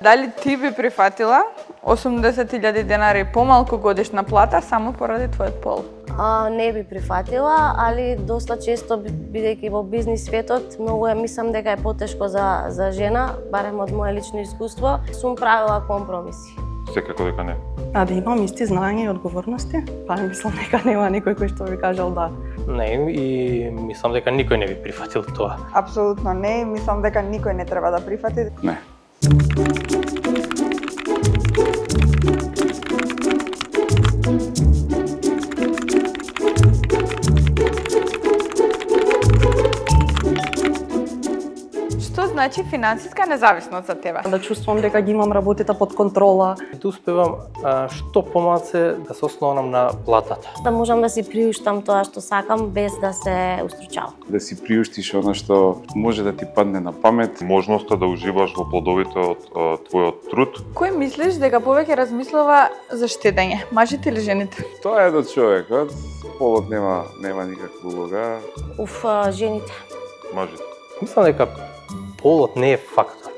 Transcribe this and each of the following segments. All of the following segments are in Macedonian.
Дали ти би прифатила 80.000 денари помалку годишна плата само поради твојот пол? Не би прифатила, али доста често, бидејќи во бизнис светот, многу мислам дека е потешко за жена, барем од моје лично искуство, сум правила компромиси. Секако дека не. Да имам исти знаења и одговорности, па мислам дека нема никој кој што би кажал да. Не, и мислам дека никој не би прифатил тоа. Апсолутно не, мислам дека никој не треба да прифати. Не. Што значи финансиска независност за тебе? Да чувствувам дека ги имам работите под контрола. Да успевам што помалце да се ослонам на платата. Да можам да си приуштам тоа што сакам без да се устручавам. Да си приуштиш она што може да ти падне на памет. Можноста да уживаш во плодовите од твојот труд. Кој мислиш дека повеќе размислува за штедење, мажите или жените? Тоа е до човекот. Полот нема никаква улога. Жените. Мажите. Мислам дека полот не е фактор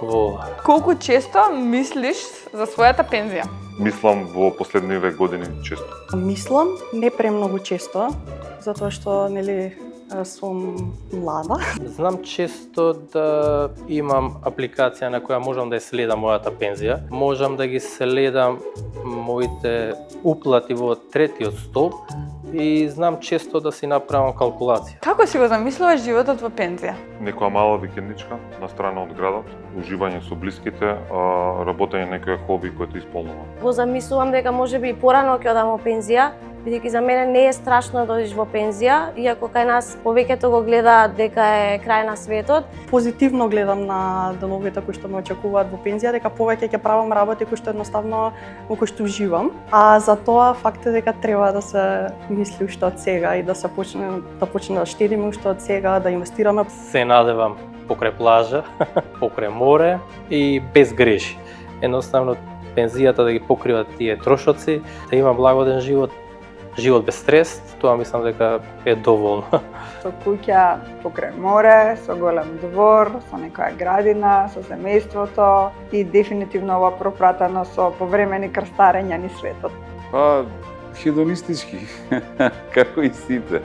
во... Колку често мислиш за својата пензија? Мислам во последниве години често. Мислам не премногу често, затоа што сум млада. Знам често да имам апликација на која можам да ја следам мојата пензија. Можам да ги следам моите уплати во третиот столб и знам често да си направам калкулација. Како си го замислуваш животот во пензија? Некоја мала викендичка на страна од градот, уживање со блиските, работење некој хоби кој те исполнува. Го замислувам дека можеби и порано ќе одам во пензија, бидејќи за мене не е страшно да одиш во пензија, иако кај нас повеќето го гледаат дека е крај на светот. Позитивно гледам на деновите кои што ме очекуваат во пензија, дека повеќе ќе правам работи кои што едноставно во кои што уживам. А за тоа факт е дека треба да се мисли уште од сега и да се почне да штедиме уште од сега, да инвестираме. Се надевам покрај плажа, покрај море и без греши. Едноставно пензијата да ги покрива тие трошоци, да има благоден живот без стрес, тоа мислам дека е доволно. Со куќа покрај море, со голем двор, со некоја градина, со семејството и дефинитивно ова пропратено со повремени крстарења низ светот. Па, хедонистички, како и сите.